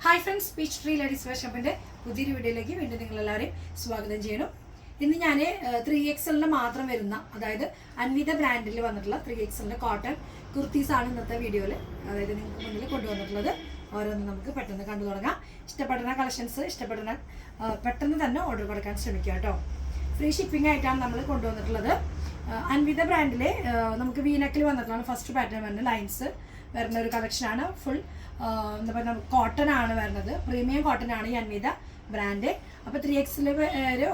Hi friends, peach tree ladies wear ഷോപ്പിൻ്റെ പുതിയൊരു വീഡിയോയിലേക്ക് വീണ്ടും നിങ്ങളെല്ലാവരെയും സ്വാഗതം ചെയ്യണം. ഇന്ന് ഞാൻ 3XL മാത്രം വരുന്ന, അതായത് അൻവിത ബ്രാൻഡിൽ വന്നിട്ടുള്ള 3XL കോട്ടൺ കുർത്തീസാണ് ഇന്നത്തെ വീഡിയോയിൽ, അതായത് നിങ്ങൾക്ക് മുന്നിൽ കൊണ്ടുവന്നിട്ടുള്ളത്. ഓരോന്നും നമുക്ക് പെട്ടെന്ന് കണ്ടു തുടങ്ങാം. ഇഷ്ടപ്പെടുന്ന കളക്ഷൻസ് പെട്ടെന്ന് തന്നെ ഓർഡർ കൊടുക്കാൻ ശ്രമിക്കുക കേട്ടോ. ഫ്രീ ഷിപ്പിംഗ് ആയിട്ടാണ് നമ്മൾ കൊണ്ടുവന്നിട്ടുള്ളത്. അൻവിത ബ്രാൻഡിലെ നമുക്ക് വീനക്കിൽ വന്നിട്ടുള്ള ഫസ്റ്റ് പാറ്റേൺ വരുന്ന ലൈൻസ് വരുന്ന ഒരു കളക്ഷനാണ്. ഫുൾ എന്താ പറയുക, കോട്ടൺ ആണ് വരുന്നത്. പ്രീമിയം കോട്ടൺ ആണ് ഈ അൻവിത ബ്രാൻഡ്. അപ്പോൾ 3XL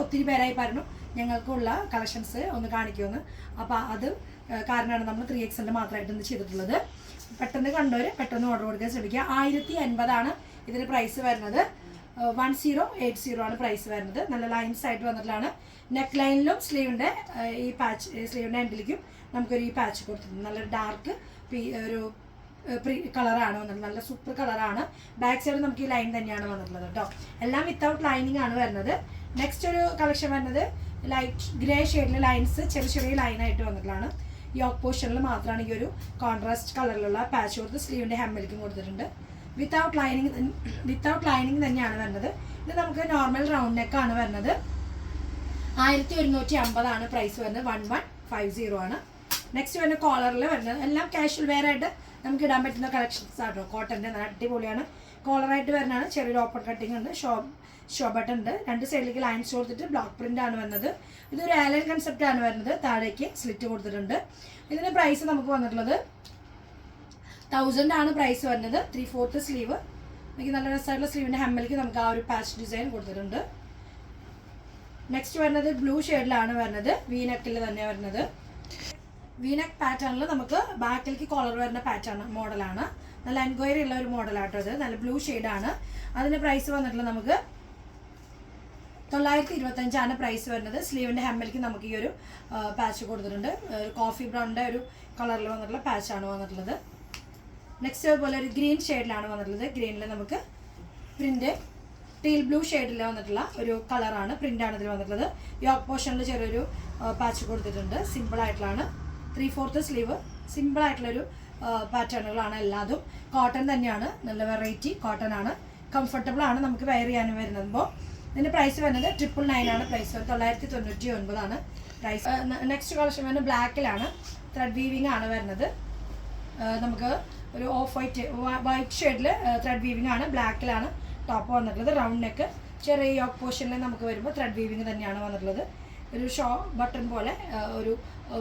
ഒത്തിരി പേരായി പറഞ്ഞു ഞങ്ങൾക്കുള്ള കളക്ഷൻസ് ഒന്ന് കാണിക്കുമെന്ന്. അപ്പോൾ അത് കാരണമാണ് നമ്മൾ 3XL മാത്രമായിട്ട് ഇന്ന് ചെയ്തിട്ടുള്ളത്. പെട്ടെന്ന് കണ്ടവർ പെട്ടെന്ന് ഓർഡർ കൊടുക്കാൻ ശ്രമിക്കുക. 1080 ഇതിന് പ്രൈസ് വരുന്നത്. 1080 ആണ് പ്രൈസ് വരുന്നത്. നല്ല ലൈൻസ് ആയിട്ട് വന്നിട്ടുള്ളതാണ്. നെക്ക് ലൈനിലും സ്ലീവിൻ്റെ ഈ പാച്ച്, സ്ലീവിൻ്റെ എൻഡിലേക്കും നമുക്കൊരു ഈ പാച്ച് കൊടുത്തിട്ടുണ്ട്. നല്ല ഡാർക്ക് ഒരു കളറാണ് വന്നിട്ടുള്ളത്. നല്ല സൂപ്പർ കളറാണ്. ബാക്ക് സൈഡ് നമുക്ക് ഈ ലൈൻ തന്നെയാണ് വന്നിട്ടുള്ളത് കേട്ടോ. എല്ലാം വിത്തൗട്ട് ലൈനിങ് ആണ് വരുന്നത്. നെക്സ്റ്റ് ഒരു കളക്ഷൻ വരുന്നത് ലൈറ്റ് ഗ്രേ ഷെയ്ഡിൽ ലൈൻസ് ചെറിയ ചെറിയ ലൈനായിട്ട് വന്നിട്ടുള്ളതാണ്. യോക്ക് പോർഷനിൽ മാത്രമാണ് ഈ ഒരു കോൺട്രാസ്റ്റ് കളറിലുള്ള പാച്ച് കൊടുത്ത് സ്ലീവിൻ്റെ ഹെമ്മിലേക്കും കൊടുത്തിട്ടുണ്ട്. വിത്തൗട്ട് ലൈനിങ് തന്നെയാണ് വരുന്നത്. ഇത് നമുക്ക് നോർമൽ റൗണ്ട് നെക്കാണ് വരുന്നത്. 1150 പ്രൈസ് വരുന്നത്. 1150 ആണ്. നെക്സ്റ്റ് വരുന്ന കോളറിൽ വരുന്നത് എല്ലാം കാഷ്വൽ വെയർ ആയിട്ട് നമുക്ക് ഇടാൻ പറ്റുന്ന കളക്ഷൻസ് ആട്ടോ. കോട്ടൻ്റെ നല്ല അടിപൊളിയാണ്. കോളറായിട്ട് വരുന്നതാണ്. ചെറിയൊരു ഓപ്പൺ കട്ടിങ് ഉണ്ട്. ഷോ ബട്ടൺ ഉണ്ട്. രണ്ട് സൈഡിലേക്ക് ലൈൻസ് കൊടുത്തിട്ട് ബ്ലോക്ക് പ്രിന്റ് ആണ് വരുന്നത്. ഇതൊരു ആലൻ കൺസെപ്റ്റ് ആണ് വരുന്നത്. താഴേക്ക് സ്ലിറ്റ് കൊടുത്തിട്ടുണ്ട്. ഇതിന് പ്രൈസ് നമുക്ക് വന്നിട്ടുള്ളത് 1000 ആണ് പ്രൈസ് വരുന്നത്. 3/4 സ്ലീവ്. എനിക്ക് നല്ല രസമായിട്ടുള്ള സ്ലീവിൻ്റെ ഹെമ്മിലേക്ക് നമുക്ക് ആ ഒരു പാച്ച് ഡിസൈൻ കൊടുത്തിട്ടുണ്ട്. നെക്സ്റ്റ് വരുന്നത് ബ്ലൂ ഷെയ്ഡിലാണ് വരുന്നത്. വീനെക്കിൽ തന്നെ വരുന്നത്. വീനെക്ക് പാറ്റേണിൽ നമുക്ക് ബാക്കിലേക്ക് കോളർ വരുന്ന പാറ്റേൺ മോഡലാണ്. നല്ല എൻക്വയറി ഉള്ള ഒരു മോഡലാട്ടോ ഇത്. നല്ല ബ്ലൂ ഷെയ്ഡാണ്. അതിൻ്റെ പ്രൈസ് വന്നിട്ടുള്ളത് നമുക്ക് 925 പ്രൈസ് വരുന്നത്. സ്ലീവിൻ്റെ ഹെമ്മിലേക്ക് നമുക്ക് ഈ ഒരു പാച്ച് കൊടുത്തിട്ടുണ്ട്. കോഫി ബ്രൗണിൻ്റെ ഒരു കളറിൽ വന്നിട്ടുള്ള പാച്ചാണ് വന്നിട്ടുള്ളത്. നെക്സ്റ്റ് അതുപോലെ ഒരു ഗ്രീൻ ഷെയ്ഡിലാണ് വന്നിട്ടുള്ളത്. ഗ്രീനിൽ നമുക്ക് പ്രിന്റ് ടീൽ ബ്ലൂ ഷെയ്ഡിൽ വന്നിട്ടുള്ള ഒരു കളറാണ്, പ്രിൻ്റാണ് ഇതിൽ വന്നിട്ടുള്ളത്. യോക്ക് പോർഷനിൽ ചെറിയൊരു പാച്ച് കൊടുത്തിട്ടുണ്ട്. സിമ്പിളായിട്ടുള്ളതാണ്. 3/4 സ്ലീവ്. സിമ്പിളായിട്ടുള്ളൊരു പാറ്റേണുകളാണ് എല്ലാതും. കോട്ടൺ തന്നെയാണ്. നല്ല വെറൈറ്റി കോട്ടൺ ആണ്. കംഫർട്ടബിൾ ആണ് നമുക്ക് വെയർ ചെയ്യാനും വരുമ്പോൾ. ഇതിൻ്റെ പ്രൈസ് വരുന്നത് 999 പ്രൈസ്. 999 പ്രൈസ്. നെക്സ്റ്റ് കളക്ഷൻ വരുന്നത് ബ്ലാക്കിലാണ്. ത്രെഡ് വീവിംഗ് ആണ് വരുന്നത്. നമുക്ക് ഒരു ഓഫ് വൈറ്റ് ഷെയ്ഡിൽ ത്രെഡ് വീവിംഗ് ആണ്. ബ്ലാക്കിലാണ് ടോപ്പ് വന്നിട്ടുള്ളത്. Round neck. ചെറിയ യോക്ക് പോർഷനിൽ നമുക്ക് വരുമ്പോൾ ത്രെഡ് വീവിംഗ് തന്നെയാണ് വന്നിട്ടുള്ളത്. ഒരു ഷോ ബട്ടൺ പോലെ ഒരു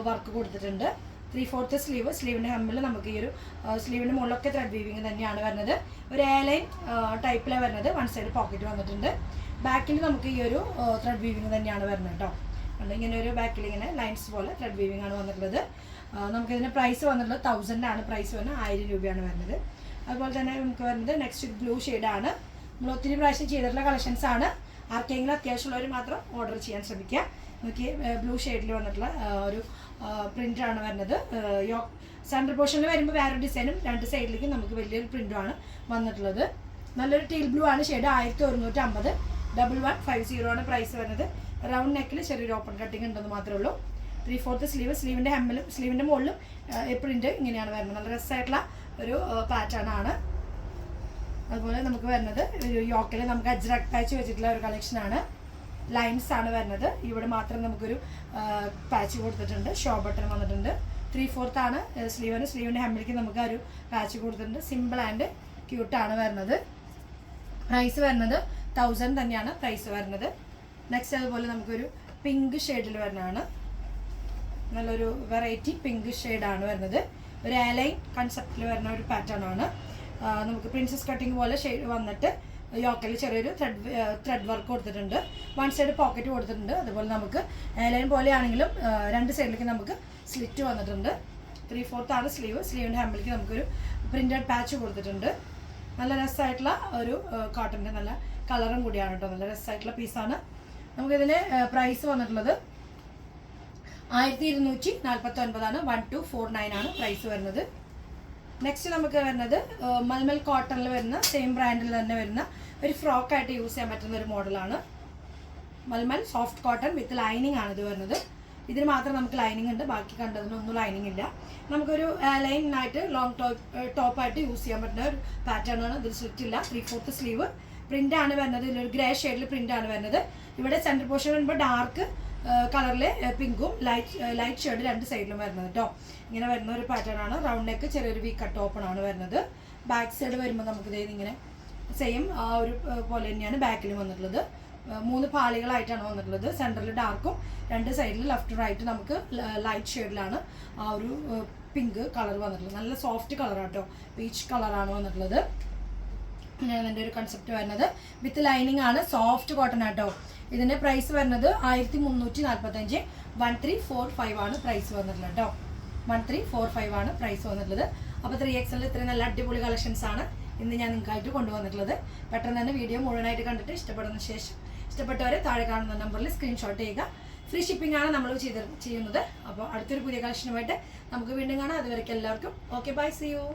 വർക്ക് കൊടുത്തിട്ടുണ്ട്. 3/4 സ്ലീവ്. സ്ലീവിൻ്റെ ഹമ്മിൽ നമുക്ക് ഈ ഒരു സ്ലീവിൻ്റെ മുകളിലൊക്കെ ത്രെഡ് വീവിങ് തന്നെയാണ് വരുന്നത്. ഒരു എയർലൈൻ ടൈപ്പിലാണ് വരുന്നത്. വൺ സൈഡ് പോക്കറ്റ് വന്നിട്ടുണ്ട്. ബാക്കിൽ നമുക്ക് ഈ ഒരു ത്രെഡ് വീവിങ് തന്നെയാണ് വരുന്നത് കേട്ടോ. അതുകൊണ്ട് ഇങ്ങനെ ഒരു ബാക്കിൽ ഇങ്ങനെ ലൈൻസ് പോലെ ത്രെഡ് വീവിങ് ആണ് വന്നിട്ടുള്ളത്. നമുക്കിതിൻ്റെ പ്രൈസ് വന്നിട്ടുള്ളത് 1000 പ്രൈസ് വരുന്നത്. 1000 രൂപയാണ് വരുന്നത്. അതുപോലെ തന്നെ നമുക്ക് വരുന്നത് നെക്സ്റ്റ് ബ്ലൂ ഷെയ്ഡാണ്. നമ്മൾ ഒത്തിരി പ്രാവശ്യം ചെയ്തിട്ടുള്ള കളക്ഷൻസ് ആണ്. ആർക്കെങ്കിലും അത്യാവശ്യമുള്ളവർ മാത്രം ഓർഡർ ചെയ്യാൻ ശ്രമിക്കുക. നമുക്ക് ബ്ലൂ ഷെയ്ഡിൽ വന്നിട്ടുള്ള ഒരു പ്രിൻ്റാണ് വരുന്നത്. സെൻട്രൽ പോർഷനിൽ വരുമ്പോൾ വേറൊരു ഡിസൈനും രണ്ട് സൈഡിലേക്കും നമുക്ക് വലിയൊരു പ്രിൻ്റുമാണ് വന്നിട്ടുള്ളത്. നല്ലൊരു ടീൽ ബ്ലൂ ആണ് ഷെയ്ഡ്. 1150. 1150 പ്രൈസ് വരുന്നത്. റൗണ്ട് നെക്കിൽ ചെറിയൊരു ഓപ്പൺ കട്ടിങ് ഉണ്ടെന്ന് മാത്രമേ ഉള്ളൂ. 3/4 സ്ലീവ്. സ്ലീവിൻ്റെ ഹെമ്മിലും സ്ലീവിൻ്റെ മുകളിലും പ്രിൻ്റ് ഇങ്ങനെയാണ് വരുന്നത്. നല്ല രസമായിട്ടുള്ള ഒരു പാറ്റേൺ ആണ്. അതുപോലെ നമുക്ക് വരുന്നത് ഒരു യോക്കിൽ നമുക്ക് അജ്രക് പാച്ച് വെച്ചിട്ടുള്ള ഒരു കളക്ഷനാണ്. ലൈൻസ് ആണ് വരുന്നത്. ഇവിടെ മാത്രം നമുക്കൊരു പാച്ച് കൊടുത്തിട്ടുണ്ട്. ഷോ ബട്ടൺ വന്നിട്ടുണ്ട്. 3/4 സ്ലീവിന്. സ്ലീവിൻ്റെ ഹെമ്മിലേക്ക് നമുക്ക് ഒരു പാച്ച് കൊടുത്തിട്ടുണ്ട്. സിമ്പിൾ ആൻഡ് ക്യൂട്ടാണ് വരുന്നത്. പ്രൈസ് വരുന്നത് 1000 തന്നെയാണ് പ്രൈസ് വരുന്നത്. നെക്സ്റ്റ് അതുപോലെ നമുക്കൊരു പിങ്ക് ഷെയ്ഡിൽ വരുന്നതാണ്. നല്ലൊരു വെറൈറ്റി പിങ്ക് ഷെയ്ഡാണ് വരുന്നത്. ഒരു എയർലൈൻ കൺസെപ്റ്റിൽ വരുന്ന ഒരു പാറ്റേൺ ആണ്. നമുക്ക് പ്രിൻസസ് കട്ടിങ് പോലെ ഷെയ്ഡ് വന്നിട്ട് യോക്കിൽ ചെറിയൊരു ത്രെഡ് വർക്ക് കൊടുത്തിട്ടുണ്ട്. വൺ സൈഡ് പോക്കറ്റ് കൊടുത്തിട്ടുണ്ട്. അതുപോലെ നമുക്ക് എയർലൈൻ പോലെയാണെങ്കിലും രണ്ട് സൈഡിലേക്ക് നമുക്ക് സ്ലിറ്റ് വന്നിട്ടുണ്ട്. 3/4 സ്ലീവ്. സ്ലീവിൻ്റെ ഹെമ്മിലേക്ക് നമുക്കൊരു പ്രിൻറ്റഡ് പാച്ച് കൊടുത്തിട്ടുണ്ട്. നല്ല രസമായിട്ടുള്ള ഒരു കോട്ടൻ്റെ നല്ല കളറും കൂടിയാണ് കേട്ടോ. നല്ല രസമായിട്ടുള്ള പീസാണ്. നമുക്കിതിന് പ്രൈസ് വന്നിട്ടുള്ളത് 1249. 1249 പ്രൈസ് വരുന്നത്. നെക്സ്റ്റ് നമുക്ക് വരുന്നത് മൽമൽ കോട്ടണിൽ വരുന്ന സെയിം ബ്രാൻഡിൽ തന്നെ വരുന്ന ഒരു ഫ്രോക്കായിട്ട് യൂസ് ചെയ്യാൻ പറ്റുന്ന ഒരു മോഡലാണ്. Malmal soft cotton with lining ആണ് ഇത് വരുന്നത്. ഇതിന് മാത്രം നമുക്ക് ലൈനിങ് ഉണ്ട്, ബാക്കി കണ്ടതിനൊന്നും ലൈനിങ് ഇല്ല. നമുക്കൊരു ലൈനായിട്ട് ലോങ് ടോപ്പായിട്ട് യൂസ് ചെയ്യാൻ പറ്റുന്ന ഒരു പാറ്റേൺ ആണ്. ഇതിൽ സ്ലിറ്റ് ഇല്ല. 3/4 സ്ലീവ് പ്രിന്റ് ആണ് വരുന്നത്. ഇതിലൊരു ഗ്രേ ഷെയ്ഡിൽ പ്രിന്റ് ആണ് വരുന്നത്. ഇവിടെ സെൻറ്റർ പോർഷൻ വരുമ്പോൾ ഡാർക്ക് കളറിൽ പിങ്കും ലൈറ്റ് ഷെയ്ഡ് രണ്ട് സൈഡിലും വരുന്നത് കേട്ടോ. ഇങ്ങനെ വരുന്ന ഒരു പാറ്റേൺ ആണ്. റൗണ്ട് നെക്ക് ചെറിയൊരു വി കട്ട് ഓപ്പൺ ആണ് വരുന്നത്. ബാക്ക് സൈഡ് വരുമ്പോൾ നമുക്ക് ഇങ്ങനെ സെയിം ആ ഒരു പോലെ തന്നെയാണ് ബാക്കിലും വന്നിട്ടുള്ളത്. 3 പാളികളായിട്ടാണ് വന്നിട്ടുള്ളത്. സെൻറ്ററിൽ ഡാർക്കും രണ്ട് സൈഡിൽ ലെഫ്റ്റ് റൈറ്റ് നമുക്ക് ലൈറ്റ് ഷെയ്ഡിലാണ് ആ ഒരു പിങ്ക് കളർ വന്നിട്ടുള്ളത്. നല്ല സോഫ്റ്റ് കളറാണ് കേട്ടോ, പീച്ച് കളറാണ് വന്നിട്ടുള്ളത്. ഇങ്ങനെയാണ് ഇതിൻ്റെ ഒരു കൺസെപ്റ്റ് വരുന്നത്. വിത്ത് ലൈനിങ് ആണ്, സോഫ്റ്റ് കോട്ടൺ ആട്ടോ. ഇതിൻ്റെ പ്രൈസ് വരുന്നത് 1345, 1345 ആണ് പ്രൈസ് വന്നിട്ടുള്ളത് കേട്ടോ. 1345 ആണ് പ്രൈസ് വന്നിട്ടുള്ളത്. അപ്പോൾ 3XL ഇത്രയും നല്ല അടിപൊളി കളക്ഷൻസ് ആണ് ഇന്ന് ഞാൻ നിങ്ങൾക്കായിട്ട് കൊണ്ടുവന്നിട്ടുള്ളത്. പെട്ടെന്ന് തന്നെ വീഡിയോ മുഴുവനായിട്ട് കണ്ടിട്ട് ഇഷ്ടപ്പെടുന്ന ശേഷം ഇഷ്ടപ്പെട്ടവരെ താഴെ കാണുന്ന നമ്പറിൽ സ്ക്രീൻഷോട്ട് ചെയ്യുക. ഫ്രീ ഷിപ്പിംഗ് ആണ് നമ്മൾ ചെയ്യുന്നത്. അപ്പോൾ അടുത്തൊരു പുതിയ കളക്ഷനുമായിട്ട് നമുക്ക് വീണ്ടും കാണാം. അതുവരെയ്ക്കും എല്ലാവർക്കും ഓക്കെ, ബൈ, സീ യു.